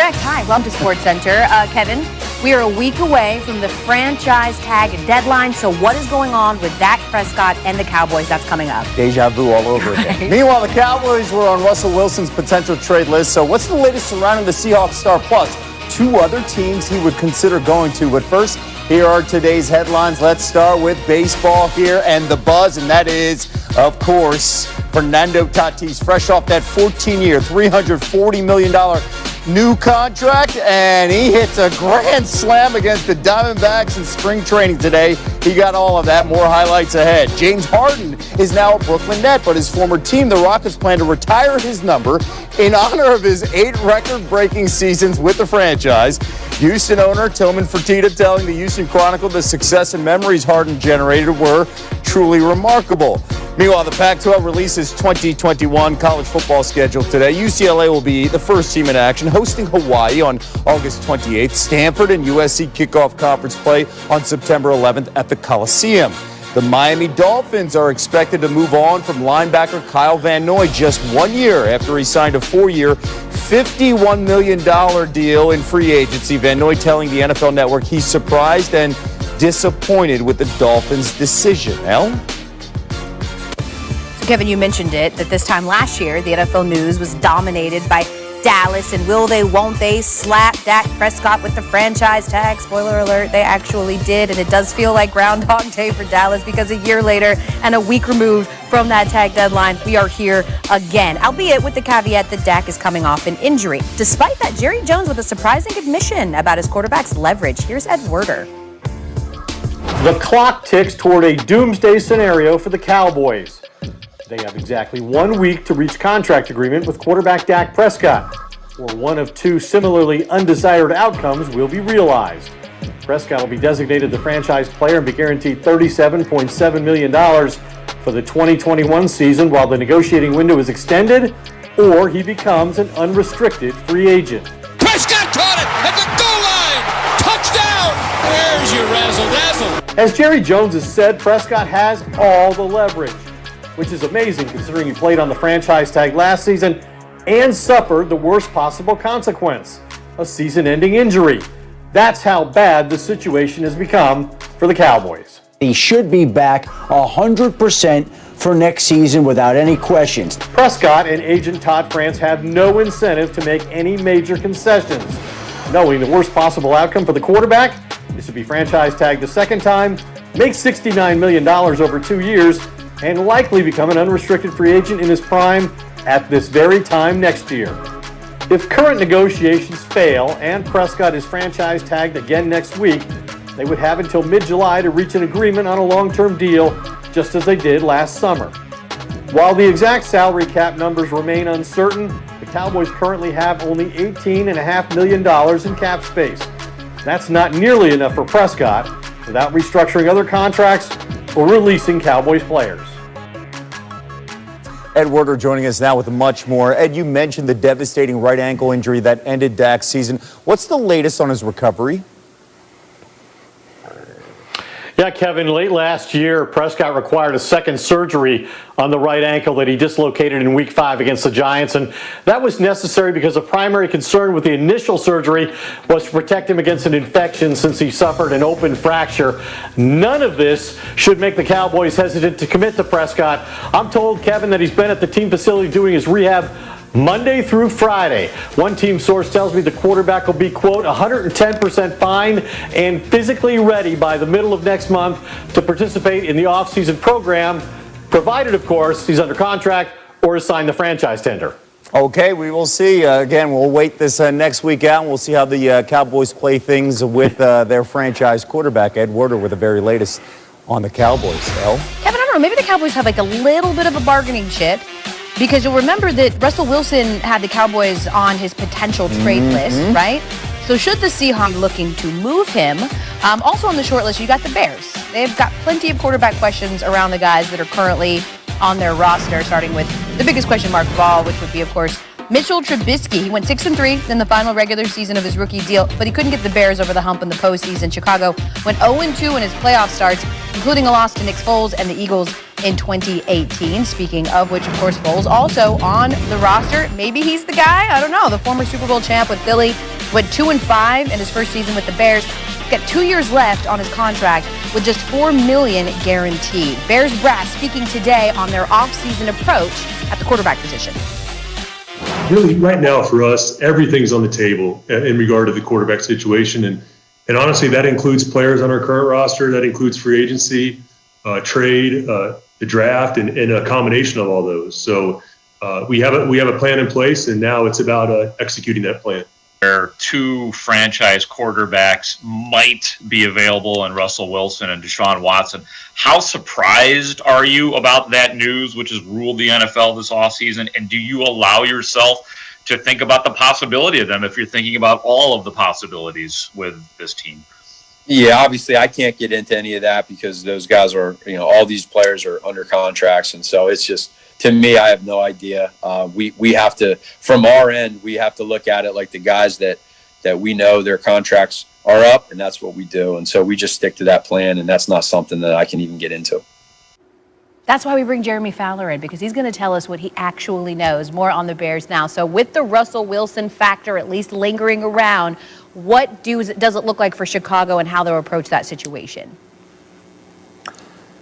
correct. Hi, welcome to Sports Center. Kevin, we are a week away from the franchise tag deadline. So what is going on with Dak Prescott and the Cowboys? That's coming up. Deja vu all over again. Meanwhile, the Cowboys were on Russell Wilson's potential trade list. So what's the latest surrounding the Seahawks star, plus two other teams he would consider going to? But first, here are today's headlines. Let's start with baseball here and the buzz, and that is, of course, Fernando Tatis, fresh off that 14-year, $340 million new contract, and he hits a grand slam against the Diamondbacks in spring training today. He got all of that. More highlights ahead. James Harden is now a Brooklyn Net, but his former team, the Rockets, plan to retire his number in honor of his 8 record-breaking seasons with the franchise. Houston owner Tillman Fertitta telling the Houston Chronicle the success and memories Harden generated were truly remarkable. Meanwhile, the Pac-12 releases 2021 college football schedule today. UCLA will be the first team in action, hosting Hawaii on August 28th. Stanford and USC kick off conference play on September 11th at the Coliseum. The Miami Dolphins are expected to move on from linebacker Kyle Van Noy just 1 year after he signed a 4-year, $51 million deal in free agency. Van Noy telling the NFL Network he's surprised and disappointed with the Dolphins' decision. Elle? Kevin, you mentioned it, that this time last year, the NFL news was dominated by Dallas and will they, won't they slap Dak Prescott with the franchise tag. Spoiler alert, they actually did, and it does feel like Groundhog Day for Dallas because a year later and a week removed from that tag deadline, we are here again, albeit with the caveat that Dak is coming off an injury. Despite that, Jerry Jones with a surprising admission about his quarterback's leverage. Here's Ed Werder. The clock ticks toward a doomsday scenario for the Cowboys. They have exactly 1 week to reach contract agreement with quarterback Dak Prescott, or one of two similarly undesired outcomes will be realized. Prescott will be designated the franchise player and be guaranteed $37.7 million for the 2021 season while the negotiating window is extended, or he becomes an unrestricted free agent. Prescott caught it at the goal line! Touchdown! There's your razzle-dazzle. As Jerry Jones has said, Prescott has all the leverage, which is amazing considering he played on the franchise tag last season and suffered the worst possible consequence, a season-ending injury. That's how bad the situation has become for the Cowboys. He should be back 100% for next season without any questions. Prescott and agent Todd France have no incentive to make any major concessions, knowing the worst possible outcome for the quarterback is to be franchise tagged a second time, make $69 million over 2 years, and likely become an unrestricted free agent in his prime at this very time next year. If current negotiations fail and Prescott is franchise tagged again next week, they would have until mid-July to reach an agreement on a long-term deal, just as they did last summer. While the exact salary cap numbers remain uncertain, the Cowboys currently have only $18.5 million in cap space. That's not nearly enough for Prescott without restructuring other contracts or releasing Cowboys players. Ed Werder joining us now with much more. Ed, you mentioned the devastating right ankle injury that ended Dak's season. What's the latest on his recovery? Yeah, Kevin, late last year, Prescott required a second surgery on the right ankle that he dislocated in Week 5 against the Giants, and that was necessary because the primary concern with the initial surgery was to protect him against an infection since he suffered an open fracture. None of this should make the Cowboys hesitant to commit to Prescott. I'm told, Kevin, that he's been at the team facility doing his rehab Monday through Friday. One team source tells me the quarterback will be, quote, 110% fine and physically ready by the middle of next month to participate in the offseason program, provided, of course, he's under contract or has signed the franchise tender. Okay, we will see. Again, we'll wait this next week out, and we'll see how the Cowboys play things with their franchise quarterback, Ed Werder, with the very latest on the Cowboys. Elle? Kevin, I don't know, maybe the Cowboys have like a little bit of a bargaining chip. Because you'll remember that Russell Wilson had the Cowboys on his potential trade list, right? So should the Seahawks be looking to move him? Also on the short list, you got the Bears. They've got plenty of quarterback questions around the guys that are currently on their roster, starting with the biggest question mark of all, which would be, of course, Mitchell Trubisky. He went 6-3 in the final regular season of his rookie deal, but he couldn't get the Bears over the hump in the postseason. Chicago went 0-2 in his playoff starts, including a loss to Nick Foles and the Eagles in 2018. Speaking of which, of course, Foles also on the roster. Maybe he's the guy. I don't know. The former Super Bowl champ with Philly Went 2-5 in his first season with the Bears. He's got 2 years left on his contract with just $4 million guaranteed. Bears brass speaking today on their offseason approach at the quarterback position. Really, right now for us, everything's on the table in regard to the quarterback situation. And honestly, that includes players on our current roster. That includes free agency, trade, the draft, and a combination of all those. So we have a plan in place, and now it's about executing that plan. Where 2 franchise quarterbacks might be available in Russell Wilson and Deshaun Watson. How surprised are you about that news, which has ruled the NFL this offseason? And do you allow yourself to think about the possibility of them if you're thinking about all of the possibilities with this team? Yeah, obviously I can't get into any of that because those guys are, all these players are under contracts. And so it's just, to me, I have no idea. We have to, from our end, we have to look at it like the guys that we know their contracts are up, and that's what we do. And so we just stick to that plan, and that's not something that I can even get into. That's why we bring Jeremy Fowler in, because he's going to tell us what he actually knows. More on the Bears now. So with the Russell Wilson factor at least lingering around, what does it look like for Chicago and how they'll approach that situation?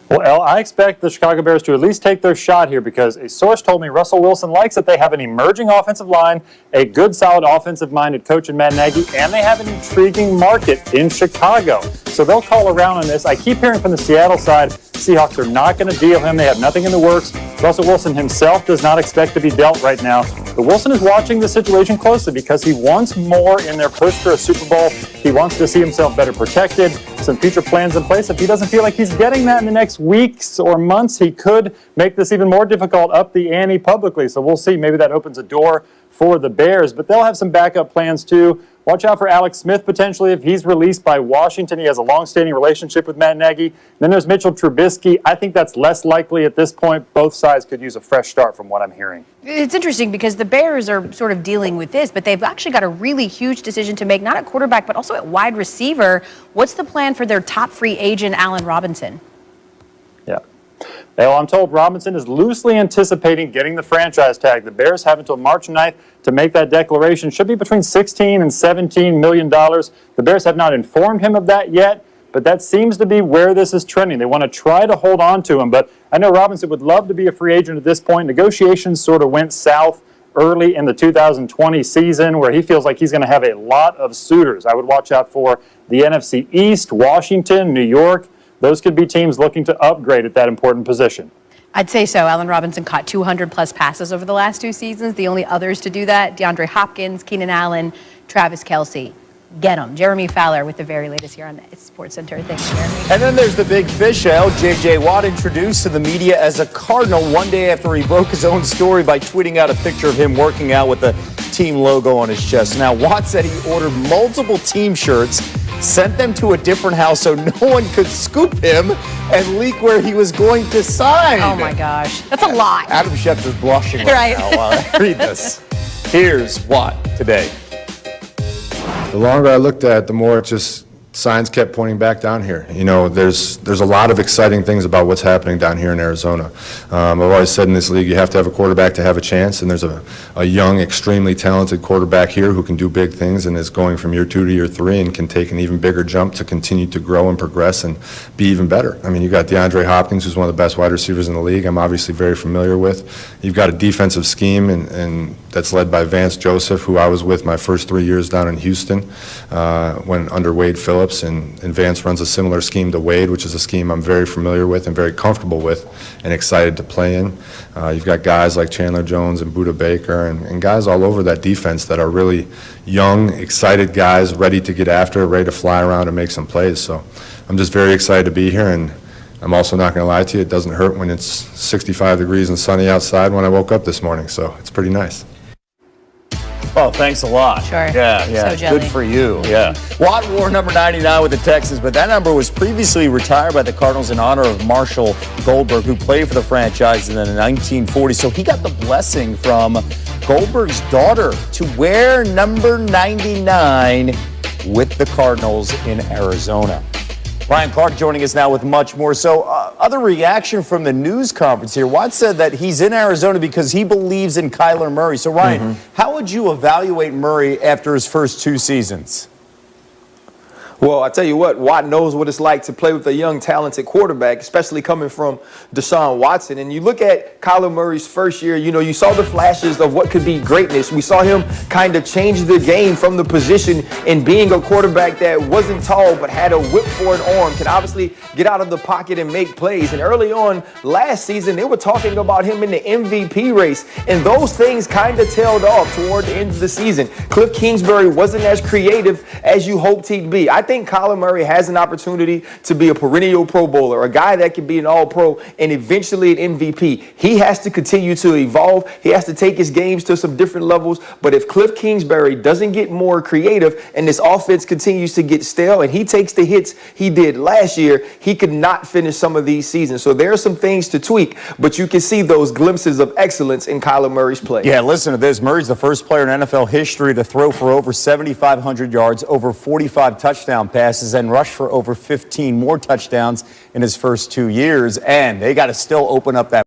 Well, Elle, I expect the Chicago Bears to at least take their shot here because a source told me Russell Wilson likes that they have an emerging offensive line, a good, solid offensive-minded coach in Matt Nagy, and they have an intriguing market in Chicago. So they'll call around on this. I keep hearing from the Seattle side, Seahawks are not going to deal him. They have nothing in the works. Russell Wilson himself does not expect to be dealt right now. But Wilson is watching the situation closely because he wants more in their push for a Super Bowl. He wants to see himself better protected, some future plans in place. If he doesn't feel like he's getting that in the next weeks or months, he could make this even more difficult, up the ante publicly. So we'll see. Maybe that opens a door for the Bears, but they'll have some backup plans too. Watch out for Alex Smith potentially if he's released by Washington. He has a long-standing relationship with Matt Nagy. Then there's Mitchell Trubisky. I think that's less likely at this point. Both sides could use a fresh start from what I'm hearing. It's interesting because the Bears are sort of dealing with this, but they've actually got a really huge decision to make, not at quarterback, but also at wide receiver. What's the plan for their top free agent, Allen Robinson? Yeah. Well, I'm told Robinson is loosely anticipating getting the franchise tag. The Bears have until March 9th to make that declaration. Should be between $16 and $17 million. The Bears have not informed him of that yet, but that seems to be where this is trending. They want to try to hold on to him, but I know Robinson would love to be a free agent at this point. Negotiations sort of went south early in the 2020 season where he feels like he's going to have a lot of suitors. I would watch out for the NFC East, Washington, New York. Those could be teams looking to upgrade at that important position. I'd say so. Allen Robinson caught 200-plus passes over the last 2 seasons. The only others to do that, DeAndre Hopkins, Keenan Allen, Travis Kelce. Get them. Jeremy Fowler with the very latest here on the Sports Center. Thanks, Jeremy. And then there's the big fish, J.J. Watt introduced to the media as a Cardinal one day after he broke his own story by tweeting out a picture of him working out with the team logo on his chest. Now, Watt said he ordered multiple team shirts, sent them to a different house so no one could scoop him and leak where he was going to sign. Oh, my gosh. That's a lot. Adam Schefter is blushing right now while I read this. Here's Watt today. The longer I looked at it, the more it just signs kept pointing back down here. You know, there's a lot of exciting things about what's happening down here in Arizona. I've always said in this league you have to have a quarterback to have a chance, and there's a young, extremely talented quarterback here who can do big things and is going from year 2 to year 3 and can take an even bigger jump to continue to grow and progress and be even better. I mean, you got DeAndre Hopkins, who's one of the best wide receivers in the league. I'm obviously very familiar with. You've got a defensive scheme and that's led by Vance Joseph, who I was with my first 3 years down in Houston when under Wade Phillips. And Vance runs a similar scheme to Wade, which is a scheme I'm very familiar with and very comfortable with and excited to play in. You've got guys like Chandler Jones and Budda Baker and guys all over that defense that are really young, excited guys, ready to get after it, ready to fly around and make some plays. So I'm just very excited to be here, and I'm also not going to lie to you, it doesn't hurt when it's 65 degrees and sunny outside when I woke up this morning, so it's pretty nice. Oh, thanks a lot. Sure. Yeah. So jelly. Good for you. Yeah. Watt wore number 99 with the Texans, but that number was previously retired by the Cardinals in honor of Marshall Goldberg, who played for the franchise in the 1940s. So he got the blessing from Goldberg's daughter to wear number 99 with the Cardinals in Arizona. Ryan Clark joining us now with much more. So, other reaction from the news conference here. Watt said that he's in Arizona because he believes in Kyler Murray. So, Ryan, how would you evaluate Murray after his first 2 seasons? Well, I tell you what, Watt knows what it's like to play with a young, talented quarterback, especially coming from Deshaun Watson. And you look at Kyler Murray's first year, you saw the flashes of what could be greatness. We saw him kind of change the game from the position and being a quarterback that wasn't tall but had a whip for an arm, can obviously get out of the pocket and make plays. And early on last season, they were talking about him in the MVP race. And those things kind of tailed off toward the end of the season. Cliff Kingsbury wasn't as creative as you hoped he'd be. I think Kyler Murray has an opportunity to be a perennial Pro Bowler, a guy that can be an All-Pro and eventually an MVP. He has to continue to evolve. He has to take his games to some different levels. But if Cliff Kingsbury doesn't get more creative and this offense continues to get stale and he takes the hits he did last year, he could not finish some of these seasons. So there are some things to tweak, but you can see those glimpses of excellence in Kyler Murray's play. Yeah, listen to this. Murray's the first player in NFL history to throw for over 7,500 yards, over 45 touchdown passes, and rush for over 15 more touchdowns in his first 2 years. And they got to still open up that